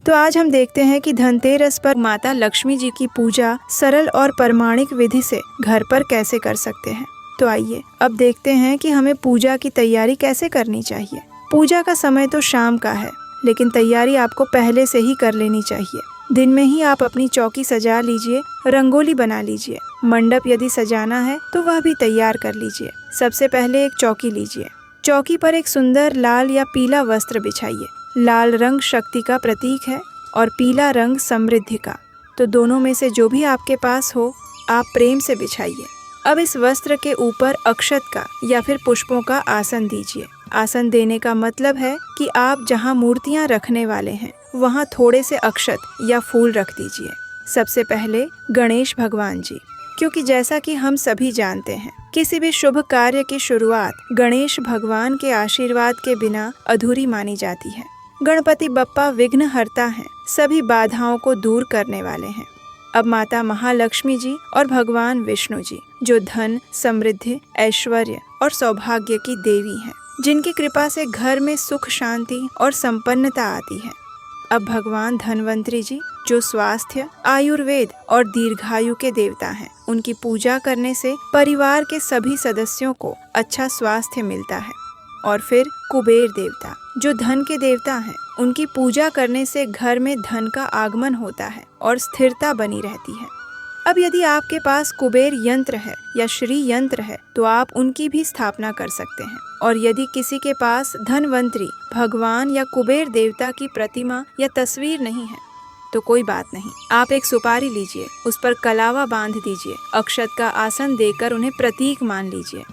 तो आज हम देखते हैं कि धनतेरस पर माता लक्ष्मी जी की पूजा सरल और प्रमाणिक विधि से घर पर कैसे कर सकते हैं। तो आइए अब देखते हैं कि हमें पूजा की तैयारी कैसे करनी चाहिए। पूजा का समय तो शाम का है, लेकिन तैयारी आपको पहले से ही कर लेनी चाहिए। दिन में ही आप अपनी चौकी सजा लीजिए, रंगोली बना लीजिए। मंडप यदि सजाना है तो वह भी तैयार कर लीजिए। सबसे पहले एक चौकी लीजिए। चौकी पर एक सुंदर लाल या पीला वस्त्र बिछाइए। लाल रंग शक्ति का प्रतीक है और पीला रंग समृद्धि का, तो दोनों में से जो भी आपके पास हो आप प्रेम से बिछाइए। अब इस वस्त्र के ऊपर अक्षत का या फिर पुष्पों का आसन दीजिए। आसन देने का मतलब है कि आप जहां मूर्तियां रखने वाले हैं वहां थोड़े से अक्षत या फूल रख दीजिए। सबसे पहले गणेश भगवान जी, क्योंकि जैसा कि हम सभी जानते हैं किसी भी शुभ कार्य की शुरुआत गणेश भगवान के आशीर्वाद के बिना अधूरी मानी जाती है। गणपति बप्पा विघ्नहर्ता हैं, सभी बाधाओं को दूर करने वाले हैं। अब माता महालक्ष्मी जी और भगवान विष्णु जी, जो धन, समृद्धि, ऐश्वर्य और सौभाग्य की देवी हैं, जिनकी कृपा से घर में सुख, शांति और संपन्नता आती है। अब भगवान धनवंतरी जी, जो स्वास्थ्य, आयुर्वेद और दीर्घायु के देवता हैं, उनकी पूजा करने से परिवार के सभी सदस्यों को अच्छा स्वास्थ्य मिलता है। और फिर कुबेर देवता, जो धन के देवता हैं, उनकी पूजा करने से घर में धन का आगमन होता है और स्थिरता बनी रहती है। अब यदि आपके पास कुबेर यंत्र है या श्री यंत्र है तो आप उनकी भी स्थापना कर सकते हैं। और यदि किसी के पास धनवंतरी, भगवान या कुबेर देवता की प्रतिमा या तस्वीर नहीं है तो कोई बात नहीं, आप एक सुपारी लीजिए, उस पर कलावा बांध दीजिए, अक्षत का आसन देकर उन्हें प्रतीक मान लीजिए।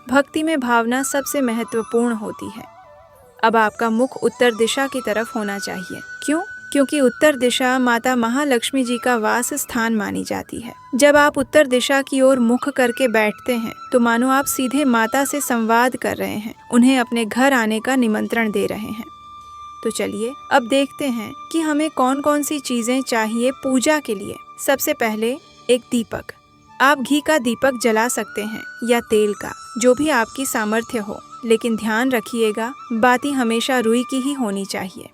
भक्ति में भावना सबसे महत्वपूर्ण होती है। अब आपका मुख उत्तर दिशा की तरफ होना चाहिए। क्यों? क्योंकि उत्तर दिशा माता महालक्ष्मी जी का वास स्थान मानी जाती है। जब आप उत्तर दिशा की ओर मुख करके बैठते हैं तो मानो आप सीधे माता से संवाद कर रहे हैं, उन्हें अपने घर आने का निमंत्रण दे रहे हैं। तो चलिए अब देखते हैं कि हमें कौन कौन सी चीजें चाहिए पूजा के लिए। सबसे पहले एक दीपक। आप घी का दीपक जला सकते हैं या तेल का, जो भी आपकी सामर्थ्य हो, लेकिन ध्यान रखिएगा बाती हमेशा रुई की ही होनी चाहिए।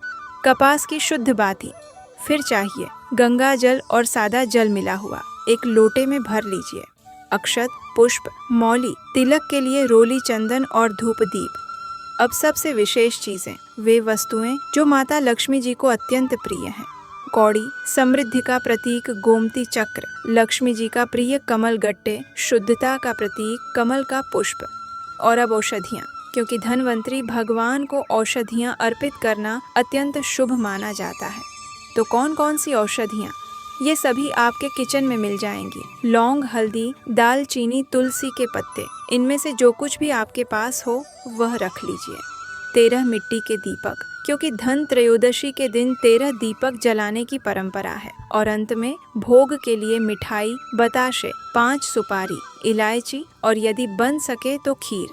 कपास की शुद्ध बाती। फिर चाहिए गंगा जल और सादा जल मिला हुआ, एक लोटे में भर लीजिए। अक्षत, पुष्प, मौली, तिलक के लिए रोली, चंदन और धूप दीप। अब सबसे विशेष चीजें, वे वस्तुएं जो माता लक्ष्मी जी को अत्यंत प्रिय हैं। कौड़ी, समृद्धि का प्रतीक गोमती चक्र, लक्ष्मी जी का प्रिय कमल गट्टे, शुद्धता का प्रतीक कमल का पुष्प। और अब औषधियाँ, क्योंकि धनवंतरी भगवान को औषधियाँ अर्पित करना अत्यंत शुभ माना जाता है। तो कौन कौन सी औषधियाँ? ये सभी आपके किचन में मिल जाएंगी। लौंग, हल्दी, दालचीनी, तुलसी के पत्ते, इनमें से जो कुछ भी आपके पास हो वह रख लीजिए। 13 मिट्टी के दीपक, क्योंकि धन त्रयोदशी के दिन 13 दीपक जलाने की परंपरा है। और अंत में भोग के लिए मिठाई, बताशे, 5 सुपारी, इलायची और यदि बन सके तो खीर।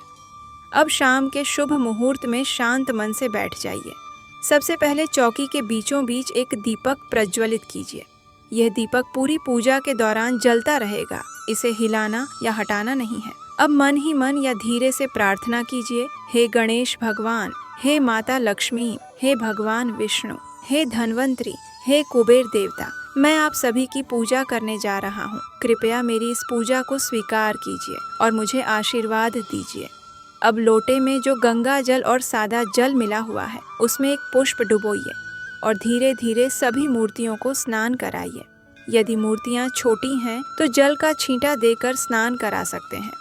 अब शाम के शुभ मुहूर्त में शांत मन से बैठ जाइए। सबसे पहले चौकी के बीचों बीच एक दीपक प्रज्वलित कीजिए। यह दीपक पूरी पूजा के दौरान जलता रहेगा, इसे हिलाना या हटाना नहीं है। अब मन ही मन या धीरे से प्रार्थना कीजिए, हे गणेश भगवान, हे माता लक्ष्मी, हे भगवान विष्णु, हे धनवंतरी, हे कुबेर देवता, मैं आप सभी की पूजा करने जा रहा हूँ। कृपया मेरी इस पूजा को स्वीकार कीजिए और मुझे आशीर्वाद दीजिए। अब लोटे में जो गंगा जल और सादा जल मिला हुआ है उसमें एक पुष्प डुबोइए और धीरे धीरे सभी मूर्तियों को स्नान कराइए। यदि मूर्तियाँ छोटी हैं तो जल का छींटा देकर स्नान करा सकते हैं।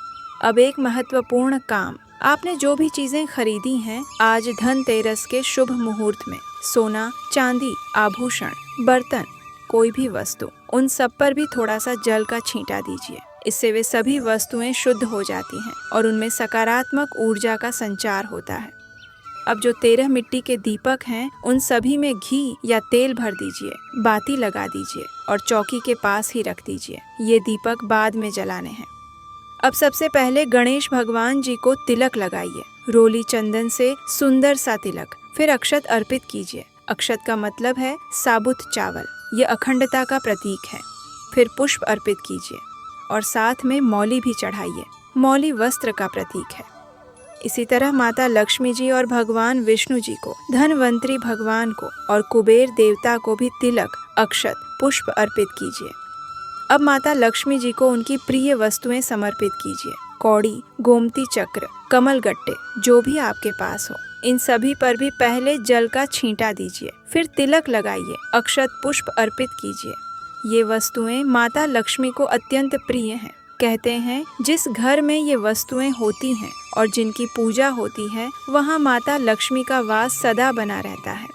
अब एक महत्वपूर्ण काम, आपने जो भी चीजें खरीदी हैं आज धनतेरस के शुभ मुहूर्त में, सोना, चांदी, आभूषण, बर्तन, कोई भी वस्तु, उन सब पर भी थोड़ा सा जल का छींटा दीजिए। इससे वे सभी वस्तुएं शुद्ध हो जाती हैं और उनमें सकारात्मक ऊर्जा का संचार होता है। अब जो 13 मिट्टी के दीपक हैं उन सभी में घी या तेल भर दीजिए, बाती लगा दीजिए और चौकी के पास ही रख दीजिए। ये दीपक बाद में जलाने हैं। अब सबसे पहले गणेश भगवान जी को तिलक लगाइए, रोली चंदन से सुंदर सा तिलक। फिर अक्षत अर्पित कीजिए। अक्षत का मतलब है साबुत चावल, ये अखंडता का प्रतीक है। फिर पुष्प अर्पित कीजिए और साथ में मौली भी चढ़ाइए। मौली वस्त्र का प्रतीक है। इसी तरह माता लक्ष्मी जी और भगवान विष्णु जी को, धनवंतरी भगवान को और कुबेर देवता को भी तिलक, अक्षत, पुष्प अर्पित कीजिए। अब माता लक्ष्मी जी को उनकी प्रिय वस्तुएं समर्पित कीजिए। कौड़ी, गोमती चक्र, कमल गट्टे, जो भी आपके पास हो, इन सभी पर भी पहले जल का छींटा दीजिए, फिर तिलक लगाइए, अक्षत पुष्प अर्पित कीजिए। ये वस्तुएं माता लक्ष्मी को अत्यंत प्रिय हैं। कहते हैं जिस घर में ये वस्तुएं होती हैं और जिनकी पूजा होती है, वहाँ माता लक्ष्मी का वास सदा बना रहता है।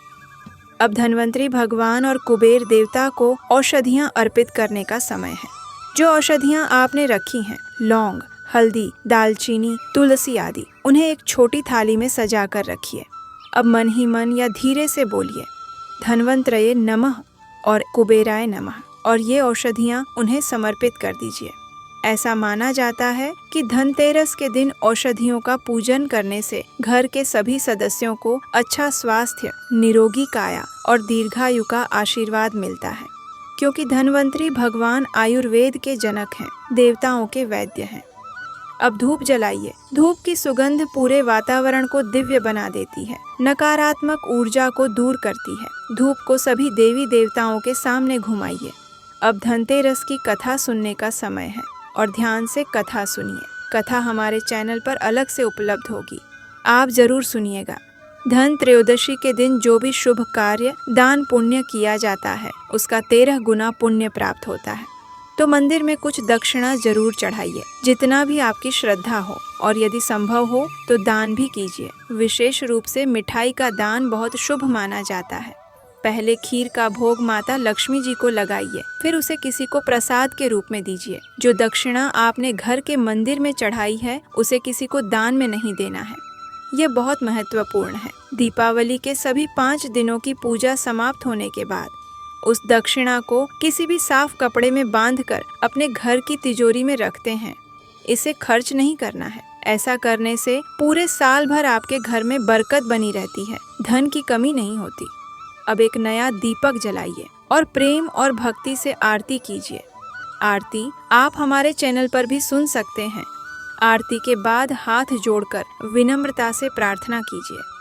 अब धनवंतरी भगवान और कुबेर देवता को औषधियाँ अर्पित करने का समय है। जो औषधियाँ आपने रखी हैं, लौंग, हल्दी, दालचीनी, तुलसी आदि, उन्हें एक छोटी थाली में सजा कर रखिए। अब मन ही मन या धीरे से बोलिए धन्वंतरये नमः और कुबेराय नमः, और ये औषधियाँ उन्हें समर्पित कर दीजिए। ऐसा माना जाता है कि धनतेरस के दिन औषधियों का पूजन करने से घर के सभी सदस्यों को अच्छा स्वास्थ्य, निरोगी काया और दीर्घायु का आशीर्वाद मिलता है, क्योंकि धनवंतरी भगवान आयुर्वेद के जनक हैं, देवताओं के वैद्य हैं। अब धूप जलाइए। धूप की सुगंध पूरे वातावरण को दिव्य बना देती है, नकारात्मक ऊर्जा को दूर करती है। धूप को सभी देवी देवताओं के सामने घुमाइए। अब धनतेरस की कथा सुनने का समय है और ध्यान से कथा सुनिए। कथा हमारे चैनल पर अलग से उपलब्ध होगी, आप जरूर सुनिएगा। धन त्रयोदशी के दिन जो भी शुभ कार्य, दान, पुण्य किया जाता है, उसका 13 गुना पुण्य प्राप्त होता है। तो मंदिर में कुछ दक्षिणा जरूर चढ़ाइए, जितना भी आपकी श्रद्धा हो, और यदि संभव हो तो दान भी कीजिए। विशेष रूप से मिठाई का दान बहुत शुभ माना जाता है। पहले खीर का भोग माता लक्ष्मी जी को लगाइए, फिर उसे किसी को प्रसाद के रूप में दीजिए। जो दक्षिणा आपने घर के मंदिर में चढ़ाई है, उसे किसी को दान में नहीं देना है। यह बहुत महत्वपूर्ण है। दीपावली के सभी 5 दिनों की पूजा समाप्त होने के बाद उस दक्षिणा को किसी भी साफ कपड़े में बांधकर अपने घर की तिजोरी में रखते हैं। इसे खर्च नहीं करना है। ऐसा करने से पूरे साल भर आपके घर में बरकत बनी रहती है, धन की कमी नहीं होती। अब एक नया दीपक जलाइए और प्रेम और भक्ति से आरती कीजिए। आरती आप हमारे चैनल पर भी सुन सकते हैं। आरती के बाद हाथ जोड़कर विनम्रता से प्रार्थना कीजिए।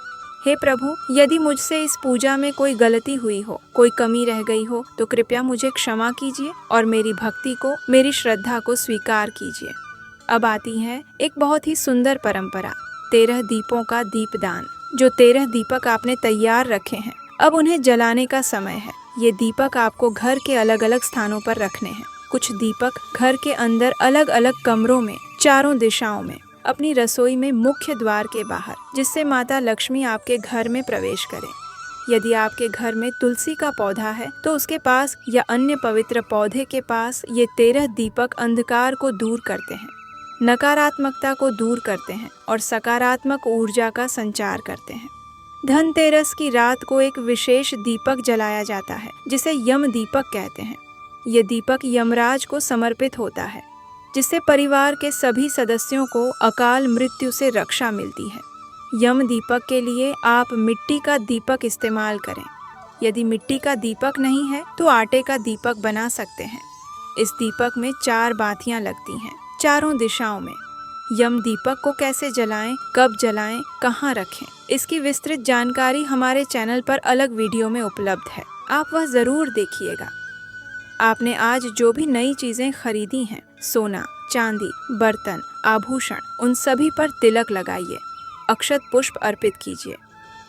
हे प्रभु, यदि मुझसे इस पूजा में कोई गलती हुई हो, कोई कमी रह गई हो, तो कृपया मुझे क्षमा कीजिए और मेरी भक्ति को, मेरी श्रद्धा को स्वीकार कीजिए। अब आती है एक बहुत ही सुंदर परंपरा, 13 दीपों का दीपदान। जो 13 दीपक आपने तैयार रखे हैं, अब उन्हें जलाने का समय है। ये दीपक आपको घर के अलग अलग स्थानों पर रखने हैं। कुछ दीपक घर के अंदर अलग अलग कमरों में, चारों दिशाओं में, अपनी रसोई में मुख्य द्वार के बाहर, जिससे माता लक्ष्मी आपके घर में प्रवेश करें। यदि आपके घर में तुलसी का पौधा है तो उसके पास या अन्य पवित्र पौधे के पास ये 13 दीपक अंधकार को दूर करते हैं, नकारात्मकता को दूर करते हैं और सकारात्मक ऊर्जा का संचार करते हैं। धनतेरस की रात को एक विशेष दीपक जलाया जाता है, जिसे यम दीपक कहते हैं। ये दीपक यमराज को समर्पित होता है, जिससे परिवार के सभी सदस्यों को अकाल मृत्यु से रक्षा मिलती है। यम दीपक के लिए आप मिट्टी का दीपक इस्तेमाल करें। यदि मिट्टी का दीपक नहीं है तो आटे का दीपक बना सकते हैं। इस दीपक में 4 बातियां लगती हैं, चारों दिशाओं में। यम दीपक को कैसे जलाएं, कब जलाएं, कहाँ रखें, इसकी विस्तृत जानकारी हमारे चैनल पर अलग वीडियो में उपलब्ध है, आप वह जरूर देखिएगा। आपने आज जो भी नई चीजें खरीदी हैं, सोना, चांदी, बर्तन, आभूषण, उन सभी पर तिलक लगाइए, अक्षत पुष्प अर्पित कीजिए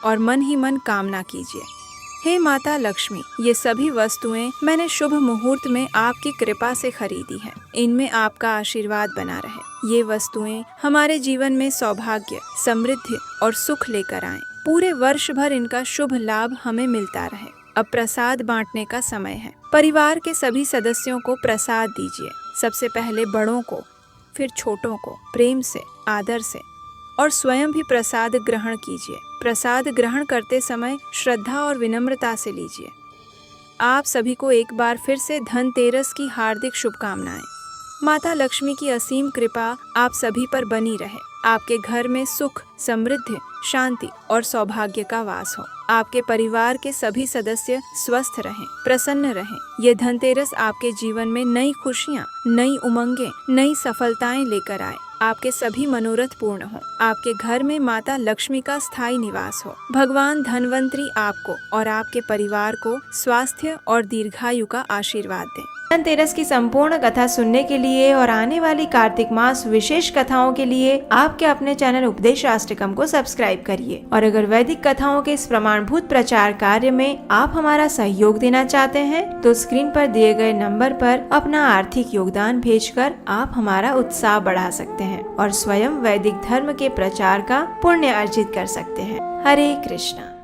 और मन ही मन कामना कीजिए, हे माता लक्ष्मी, ये सभी वस्तुएं मैंने शुभ मुहूर्त में आपकी कृपा से खरीदी हैं। इनमें आपका आशीर्वाद बना रहे। ये वस्तुएं हमारे जीवन में सौभाग्य, समृद्धि और सुख लेकर आएं। पूरे वर्ष भर इनका शुभ लाभ हमें मिलता रहे। अब प्रसाद बांटने का समय है। परिवार के सभी सदस्यों को प्रसाद दीजिए। सबसे पहले बड़ों को, फिर छोटों को प्रेम से, आदर से, और स्वयं भी प्रसाद ग्रहण कीजिए। प्रसाद ग्रहण करते समय श्रद्धा और विनम्रता से लीजिए। आप सभी को एक बार फिर से धनतेरस की हार्दिक शुभकामनाएं। माता लक्ष्मी की असीम कृपा आप सभी पर बनी रहे। आपके घर में सुख, समृद्धि, शांति और सौभाग्य का वास हो। आपके परिवार के सभी सदस्य स्वस्थ रहें, प्रसन्न रहें। ये धनतेरस आपके जीवन में नई खुशियाँ, नई उमंगें, नई सफलताएं लेकर आए। आपके सभी मनोरथ पूर्ण हो, आपके घर में माता लक्ष्मी का स्थायी निवास हो। भगवान धनवंतरी आपको और आपके परिवार को स्वास्थ्य और दीर्घायु का आशीर्वाद दें। धनतेरस की संपूर्ण कथा सुनने के लिए और आने वाली कार्तिक मास विशेष कथाओं के लिए आपके अपने चैनल उपदेशाष्टकम को सब्सक्राइब करिए। और अगर वैदिक कथाओं के इस प्रमाणभूत प्रचार कार्य में आप हमारा सहयोग देना चाहते हैं तो स्क्रीन पर दिए गए नंबर पर अपना आर्थिक योगदान भेजकर आप हमारा उत्साह बढ़ा सकते हैं और स्वयं वैदिक धर्म के प्रचार का पुण्य अर्जित कर सकते हैं। हरे कृष्णा।